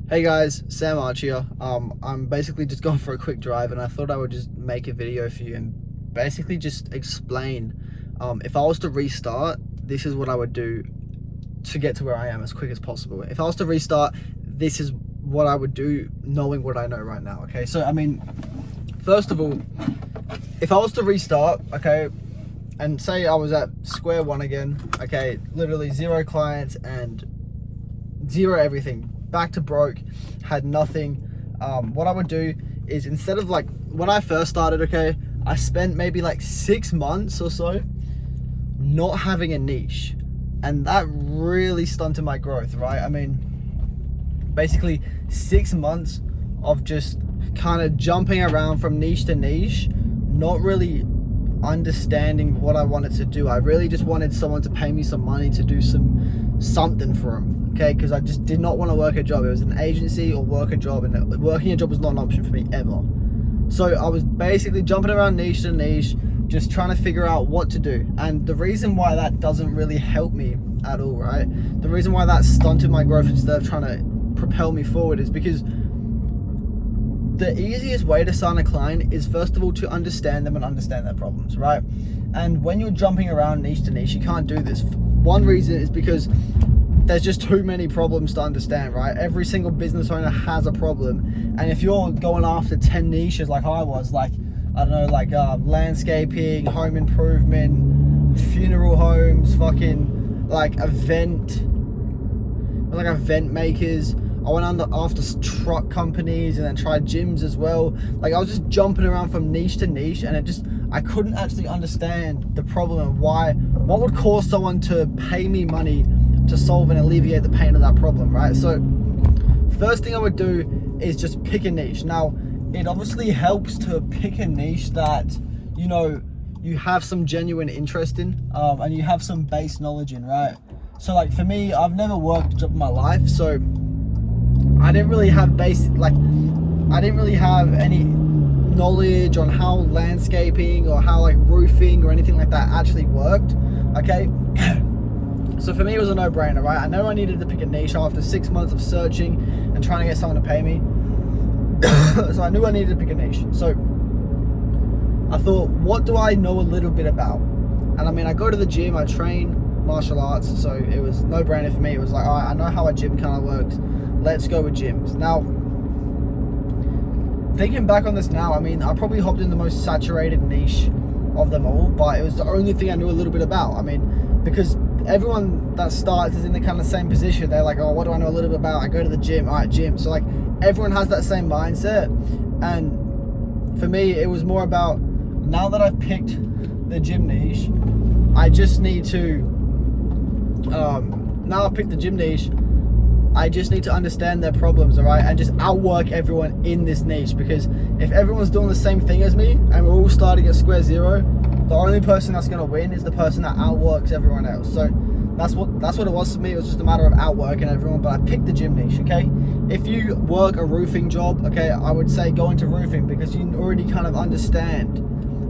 Hey guys, Sam Arch here. I'm basically just going for a quick drive and I thought I would just make a video for you and basically just explain if I was to restart, this is what I would do to get to where I am as quick as possible. If I was to restart, this is what I would do knowing what I know right now, okay? So, I mean, first of all, if I was to restart, okay, and say I was at square one again, okay, literally zero clients and zero everything, back to broke, had nothing. What I would do is, instead of like when I first started, okay, I spent maybe like 6 months or so not having a niche, and that really stunted my growth, right? I mean, basically 6 months of just kind of jumping around from niche to niche, not really understanding what I wanted to do. I really just wanted someone to pay me some money to do something for them, okay? Because I just did not want to work a job. It was an agency or work a job, and working a job was not an option for me ever. So I was basically jumping around niche to niche, just trying to figure out what to do. And the reason why that doesn't really help me at all, right? The reason why that stunted my growth instead of trying to propel me forward is because the easiest way to sign a client is, first of all, to understand them and understand their problems, right? And when you're jumping around niche to niche, you can't do this. One reason is because there's just too many problems to understand, right? Every single business owner has a problem. And if you're going after 10 niches like I was, like, I don't know, like landscaping, home improvement, funeral homes, fucking like event makers. I went after truck companies and then tried gyms as well. Like, I was just jumping around from niche to niche, and I couldn't actually understand the problem and what would cause someone to pay me money to solve and alleviate the pain of that problem, right? So first thing I would do is just pick a niche. Now, it obviously helps to pick a niche that, you know, you have some genuine interest in, and you have some base knowledge in, right? So like for me, I've never worked a job in my life, so I didn't really have any knowledge on how landscaping or how like roofing or anything like that actually worked, okay? So for me, it was a no-brainer, right? I know I needed to pick a niche after 6 months of searching and trying to get someone to pay me. So I knew I needed to pick a niche. So I thought, what do I know a little bit about? And I mean, I go to the gym, I train martial arts, so it was no-brainer for me. It was like, all right, I know how a gym kind of works. Let's go with gyms. Now, thinking back on this now, I mean, I probably hopped in the most saturated niche of them all, but it was the only thing I knew a little bit about. I mean, because everyone that starts is in the kind of same position. They're like, oh, what do I know a little bit about? I go to the gym. All right, gym. So like, everyone has that same mindset. And for me, it was more about, now that I've picked the gym niche, I just need to, now I've picked the gym niche, I just need to understand their problems, all right? And just outwork everyone in this niche. Because if everyone's doing the same thing as me and we're all starting at square zero, the only person that's going to win is the person that outworks everyone else. So that's what it was for me. It was just a matter of outworking everyone. But I picked the gym niche, okay? If you work a roofing job, okay, I would say go into roofing, because you already kind of understand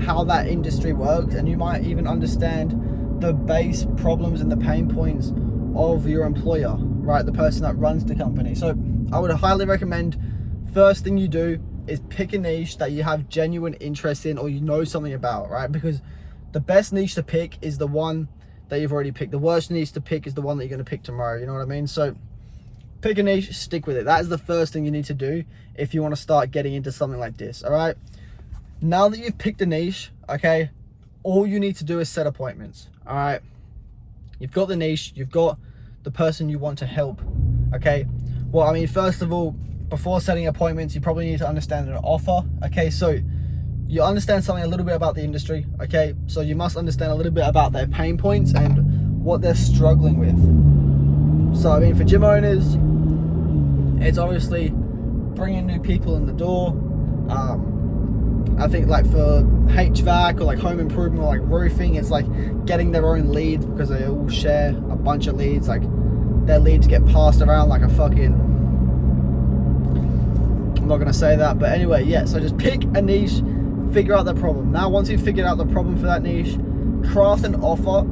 how that industry works, and you might even understand the base problems and the pain points of your employer, right? The person that runs the company. So I would highly recommend, first thing you do is pick a niche that you have genuine interest in or you know something about, right? Because the best niche to pick is the one that you've already picked. The worst niche to pick is the one that you're going to pick tomorrow. You know what I mean? So pick a niche, stick with it. That is the first thing you need to do if you want to start getting into something like this, all right? Now that you've picked a niche, okay, all you need to do is set appointments, all right? You've got the niche, you've got the person you want to help, okay? Well, I mean, first of all, before setting appointments, you probably need to understand an offer, okay? So you understand something a little bit about the industry, okay? So you must understand a little bit about their pain points and what they're struggling with. So, I mean, for gym owners, it's obviously bringing new people in the door. I think like for HVAC or like home improvement or like roofing, it's like getting their own leads, because they all share a bunch of leads. Like, their leads get passed around like a fucking, I'm not gonna say that, but anyway, yeah. So just pick a niche, figure out the problem. Now, once you've figured out the problem for that niche, craft an offer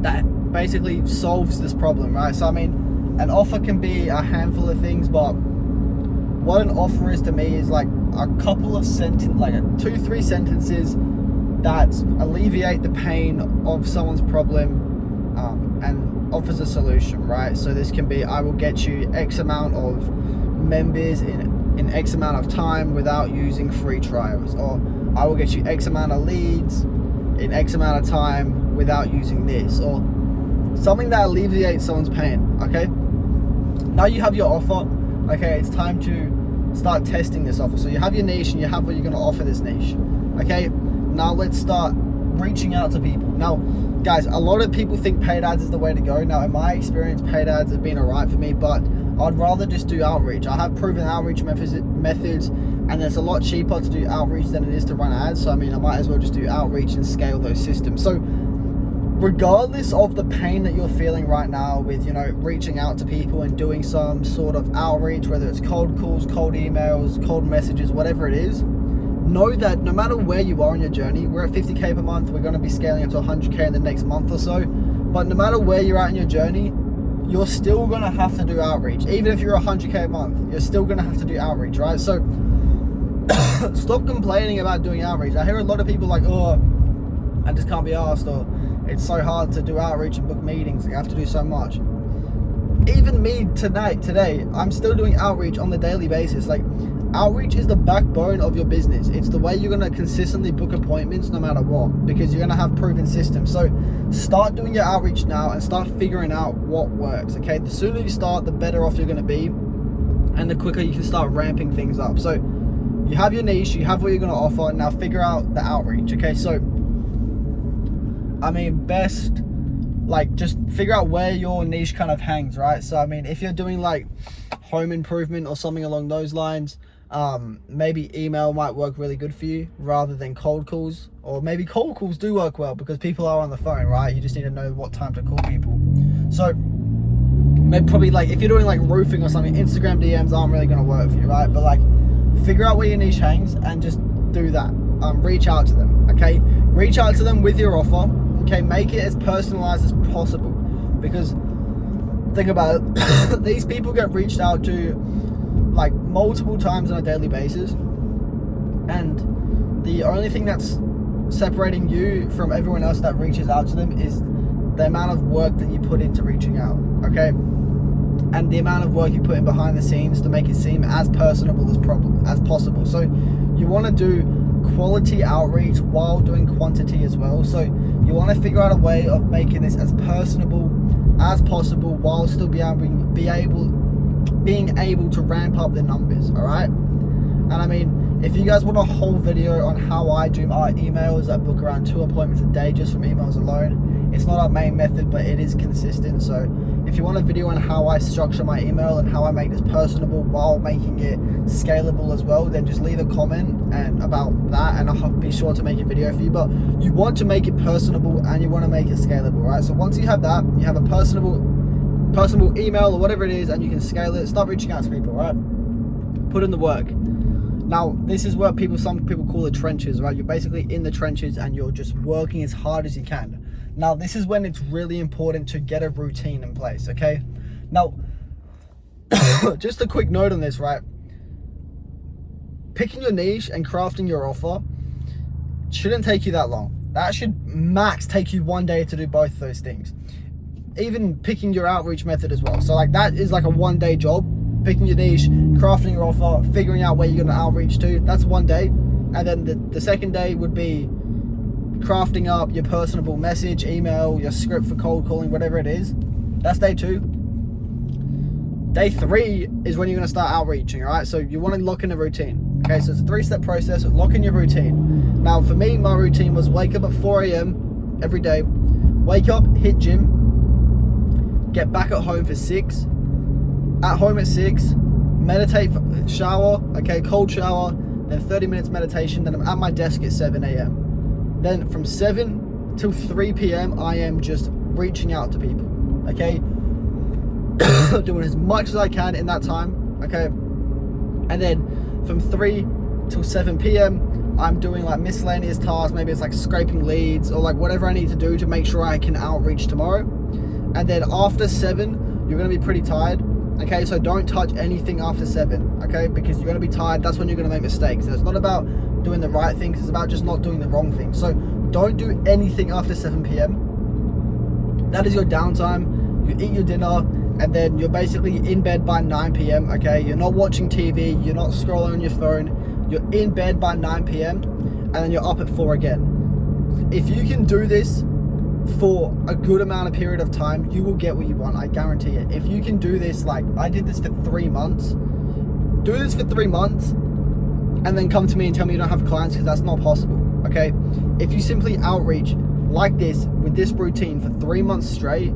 that basically solves this problem, right? So I mean, an offer can be a handful of things, but what an offer is to me is like a couple of like 2-3 sentences that alleviate the pain of someone's problem, and offers a solution, right? So this can be, I will get you X amount of members in X amount of time without using free trials, or I will get you X amount of leads in X amount of time without using this, or something that alleviates someone's pain. Okay, now you have your offer. Okay, it's time to start testing this offer. So you have your niche and you have what you're going to offer this niche. Okay, now let's start reaching out to people. Now guys, a lot of people think paid ads is the way to go. Now in my experience, paid ads have been alright for me, but I'd rather just do outreach. I have proven outreach methods, and it's a lot cheaper to do outreach than it is to run ads. So I mean, I might as well just do outreach and scale those systems. So regardless of the pain that you're feeling right now with, you know, reaching out to people and doing some sort of outreach, whether it's cold calls, cold emails, cold messages, whatever it is, know that no matter where you are in your journey, we're at 50K per month, we're going to be scaling up to 100K in the next month or so, but no matter where you're at in your journey, you're still going to have to do outreach. Even if you're 100K a month, you're still going to have to do outreach, right? So stop complaining about doing outreach. I hear a lot of people like, oh, I just can't be asked, or it's so hard to do outreach and book meetings, I have to do so much. Even me today, I'm still doing outreach on the daily basis. Like, outreach is the backbone of your business. It's the way you're going to consistently book appointments no matter what, because you're going to have proven systems. So start doing your outreach now and start figuring out what works. Okay, the sooner you start, the better off you're going to be, and the quicker you can start ramping things up. So you have your niche, you have what you're going to offer, now figure out the outreach. Okay, so I mean, just figure out where your niche kind of hangs, right? So I mean, if you're doing like home improvement or something along those lines, maybe email might work really good for you rather than cold calls. Or maybe cold calls do work well because people are on the phone, right? You just need to know what time to call people. So maybe probably like if you're doing like roofing or something, Instagram DMs aren't really going to work for you, right? But like figure out where your niche hangs and just do that. Reach out to them. Okay, reach out to them with your offer. Okay, make it as personalized as possible, because think about it, these people get reached out to like multiple times on a daily basis, and the only thing that's separating you from everyone else that reaches out to them is the amount of work that you put into reaching out. Okay, and the amount of work you put in behind the scenes to make it seem as personable as possible. So you want to do quality outreach while doing quantity as well. So you want to figure out a way of making this as personable as possible while still being able to ramp up the numbers. All right, and I mean, if you guys want a whole video on how I do my emails, I book around 2 appointments a day just from emails alone. It's not our main method, but it is consistent. So if you want a video on how I structure my email and how I make this personable while making it scalable as well, then just leave a comment and about that, and I'll be sure to make a video for you. But you want to make it personable and you want to make it scalable, right? So once you have that, you have a personable email or whatever it is, and you can scale it, start reaching out to people, right? Put in the work. Now, this is what some people call the trenches, right? You're basically in the trenches and you're just working as hard as you can. Now, this is when it's really important to get a routine in place, okay? Now, just a quick note on this, right? Picking your niche and crafting your offer shouldn't take you that long. That should max take you 1 day to do both of those things. Even picking your outreach method as well. So like that is like a 1 day job. Picking your niche, crafting your offer, figuring out where you're going to outreach to, that's 1 day. And then the second day would be crafting up your personable message, email, your script for cold calling, whatever it is. That's day 2. Day 3 is when you're going to start outreaching, all right? So you want to lock in a routine. Okay, so it's a 3-step process of locking your routine. Now, for me, my routine was wake up at 4 a.m. every day, wake up, hit gym, get back at home for 6, at home at 6, meditate, shower, okay, cold shower, then 30 minutes meditation, then I'm at my desk at 7 a.m. Then from 7 till 3 p.m., I am just reaching out to people, okay? Doing as much as I can in that time, okay? And then from 3 till 7 p.m., I'm doing like miscellaneous tasks. Maybe it's like scraping leads or like whatever I need to do to make sure I can outreach tomorrow. And then after 7 you're going to be pretty tired. Okay, so don't touch anything after 7, okay? Because you're going to be tired. That's when you're going to make mistakes. So it's not about doing the right things. It's about just not doing the wrong things. So don't do anything after 7 p.m. That is your downtime. You eat your dinner, and then you're basically in bed by 9 p.m., okay? You're not watching TV. You're not scrolling on your phone. You're in bed by 9 p.m., and then you're up at 4 again. If you can do this for a good amount of period of time, you will get what you want. I guarantee it. If you can do this, like I did this for 3 months, do this for 3 months and then come to me and tell me you don't have clients, because that's not possible. Okay, if you simply outreach like this with this routine for 3 months straight,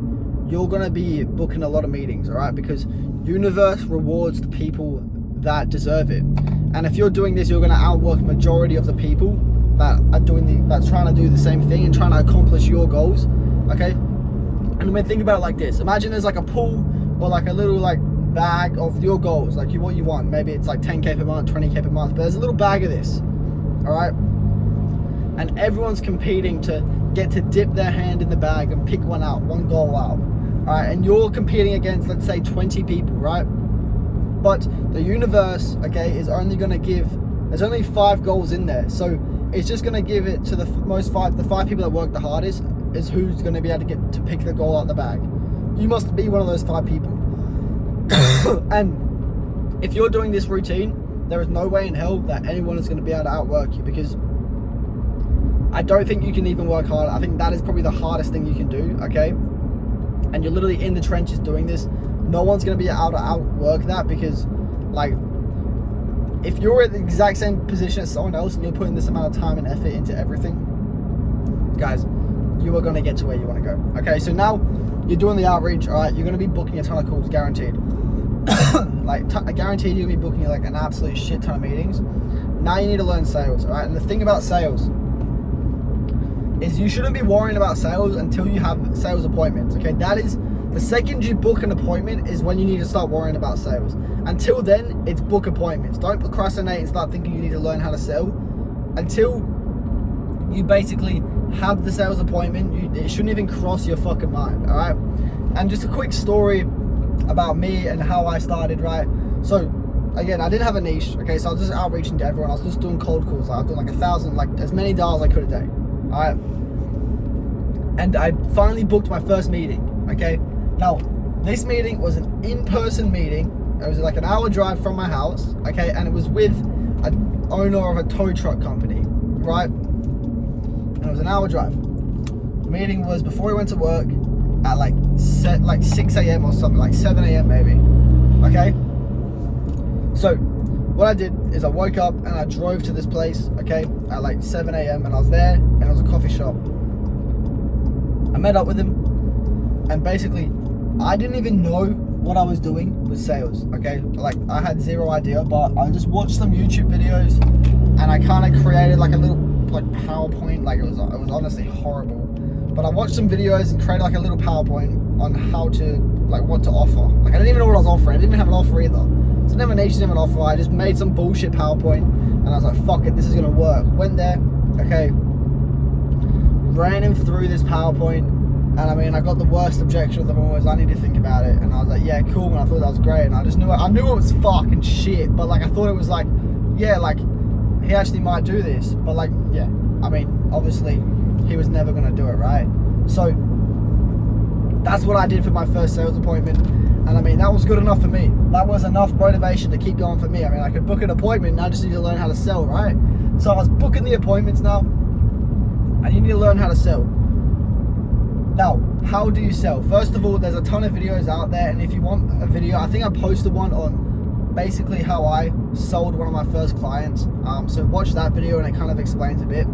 you're gonna be booking a lot of meetings. All right, because universe rewards the people that deserve it. And if you're doing this, you're gonna outwork majority of the people that are that's trying to do the same thing and trying to accomplish your goals. Okay, and I mean, think about it like this. Imagine there's like a pool or like a little like bag of your goals, like what you want. Maybe it's like 10k per month, 20k per month, but there's a little bag of this. All right, and everyone's competing to get to dip their hand in the bag and pick one goal out. All right, and you're competing against, let's say, 20 people, right? But the universe, okay, is only going to give, there's only 5 goals in there, so it's just going to give it to the 5 people that work the hardest is who's going to be able to get to pick the goal out of the bag. You must be one of those 5 people. And if you're doing this routine, there is no way in hell that anyone is going to be able to outwork you, because I don't think you can even work hard. I think that is probably the hardest thing you can do, okay? And you're literally in the trenches doing this. No one's going to be able to outwork that, because like, if you're at the exact same position as someone else and you're putting this amount of time and effort into everything, guys, you are going to get to where you want to go. Okay, so now you're doing the outreach, all right? You're going to be booking a ton of calls, guaranteed. I guarantee you're going to be booking like an absolute shit ton of meetings. Now you need to learn sales, all right? And the thing about sales is you shouldn't be worrying about sales until you have sales appointments, okay? That is, the second you book an appointment is when you need to start worrying about sales. Until then, it's book appointments. Don't procrastinate and start thinking you need to learn how to sell. Until you basically have the sales appointment, it shouldn't even cross your fucking mind, all right? And just a quick story about me and how I started, right? So, again, I didn't have a niche, okay? So I was just outreaching to everyone. I was just doing cold calls. I was doing like 1,000, like as many dials I could a day, all right? And I finally booked my first meeting, okay? Now, this meeting was an in-person meeting. It was like an hour drive from my house, okay? And it was with an owner of a tow truck company, right? And it was an hour drive. The meeting was before he went to work at like 6 a.m. or something, like 7 a.m. maybe, okay? So what I did is I woke up and I drove to this place, okay, at like 7 a.m. and I was there, and it was a coffee shop. I met up with him, and basically I didn't even know what I was doing with sales, okay? Like, I had zero idea, but I just watched some YouTube videos and I kind of created like a little like PowerPoint. Like, it was honestly horrible, but I watched some videos and created like a little PowerPoint on how to, like, what to offer. Like, I didn't even know what I was offering. I didn't even have an offer either. So I never niche, never an offer. I just made some bullshit PowerPoint and I was like, fuck it, this is gonna work. Went there, okay, ran him through this PowerPoint. And I mean, I got the worst objection of them all, was I need to think about it. And I was like, yeah, cool. And I thought that was great. And I just knew I knew it was fucking shit. But like, I thought it was like, yeah, like, he actually might do this. But like, yeah, I mean, obviously he was never going to do it, right? So that's what I did for my first sales appointment. And I mean, that was good enough for me. That was enough motivation to keep going for me. I mean, I could book an appointment and I just need to learn how to sell, right? So I was booking the appointments now, and you need to learn how to sell. Now, how do you sell? First of all, there's a ton of videos out there, and if you want a video, I think I posted one on basically how I sold one of my first clients. So watch that video and it kind of explains a bit.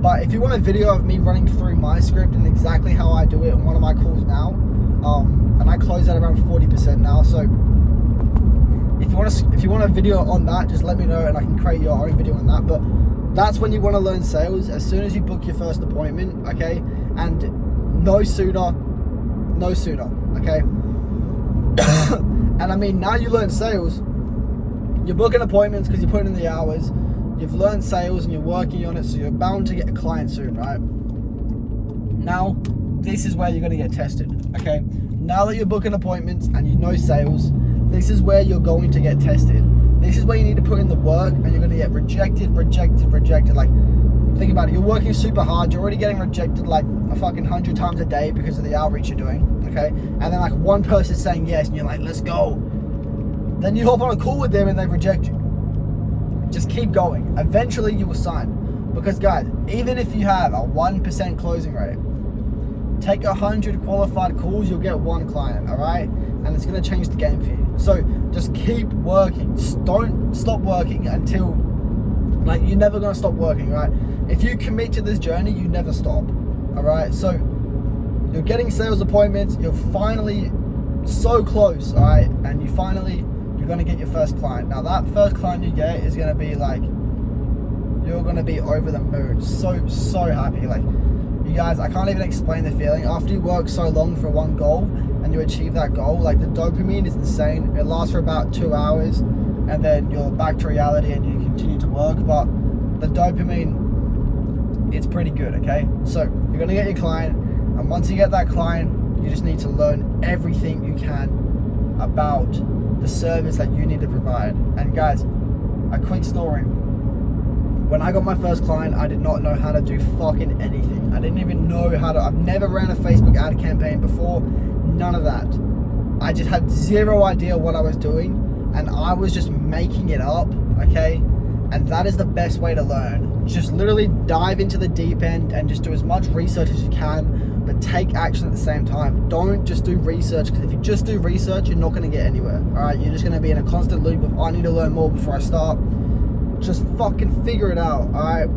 But if you want a video of me running through my script and exactly how I do it on one of my calls now, and I close at around 40% now. So if you want a video on that, just let me know and I can create your own video on that. But that's when you want to learn sales, as soon as you book your first appointment, okay? And no sooner, okay? And I mean, now you learn sales, you're booking appointments because you're putting in the hours, you've learned sales and you're working on it, so you're bound to get a client soon, right? Now, this is where you're going to get tested, okay? Now that you're booking appointments and you know sales, this is where you're going to get tested. This is where you need to put in the work, and you're going to get rejected. Like, think about it. You're working super hard. You're already getting rejected like a fucking 100 times a day because of the outreach you're doing, okay? And then like one person's saying yes, and you're like, let's go. Then you hop on a call with them and they reject you. Just keep going. Eventually you will sign. Because guys, even if you have a 1% closing rate, take 100 qualified calls, you'll get 1 client, all right? And it's gonna change the game for you. So just keep working. Don't stop working until, like, you're never gonna stop working, right? If you commit to this journey, you never stop, all right? So you're getting sales appointments, you're finally so close, all right? And you're gonna get your first client. Now that first client you get is gonna be like, you're gonna be over the moon. So happy. Like, you guys, I can't even explain the feeling. After you work so long for one goal and you achieve that goal, like, the dopamine is insane. It lasts for about 2 hours and then you're back to reality and you continue to work. But the dopamine, it's pretty good, okay? So you're gonna get your client, and once you get that client, you just need to learn everything you can about the service that you need to provide. And guys, a quick story. When I got my first client, I did not know how to do fucking anything. I didn't even know how to, I've never ran a Facebook ad campaign before, none of that. I just had zero idea what I was doing, and I was just making it up, okay? And that is the best way to learn. Just literally dive into the deep end and just do as much research as you can, but take action at the same time. Don't just do research, because if you just do research, you're not gonna get anywhere, all right? You're just gonna be in a constant loop of, I need to learn more before I start. Just fucking figure it out, all right?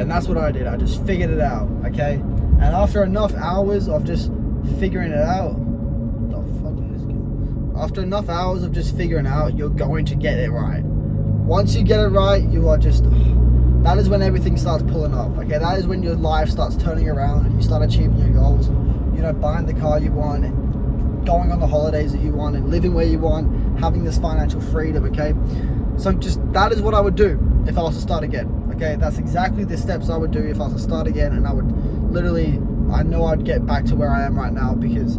And that's what I did. I just figured it out, okay? And after enough hours of just figuring it out, after enough hours of just figuring out, you're going to get it right. Once you get it right, you are just, that is when everything starts pulling up, okay? That is when your life starts turning around and you start achieving your goals. You know, buying the car you want, and going on the holidays that you want, and living where you want, having this financial freedom, okay? So just, that is what I would do if I was to start again, okay? That's exactly the steps I would do if I was to start again, and I would literally, I know I'd get back to where I am right now, because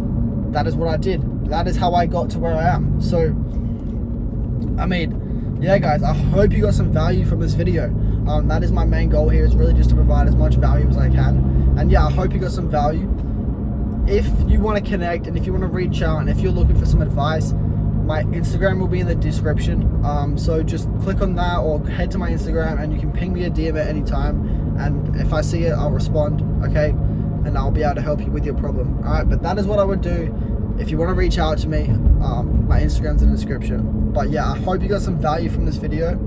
that is what I did. That is how I got to where I am. So, I mean, yeah, guys, I hope you got some value from this video. That is my main goal here, is really just to provide as much value as I can. And yeah, I hope you got some value. If you want to connect, and if you want to reach out, and if you're looking for some advice, my Instagram will be in the description. So just click on that or head to my Instagram, and you can ping me a DM at any time. And if I see it, I'll respond, okay? And I'll be able to help you with your problem, all right? But that is what I would do. If you want to reach out to me, my Instagram's in the description. But yeah, I hope you got some value from this video.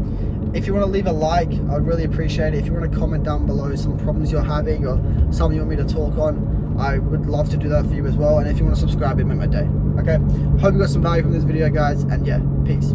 If you want to leave a like, I'd really appreciate it. If you want to comment down below some problems you're having or something you want me to talk on, I would love to do that for you as well. And if you want to subscribe, it made my day, okay? Hope you got some value from this video, guys. And yeah, peace.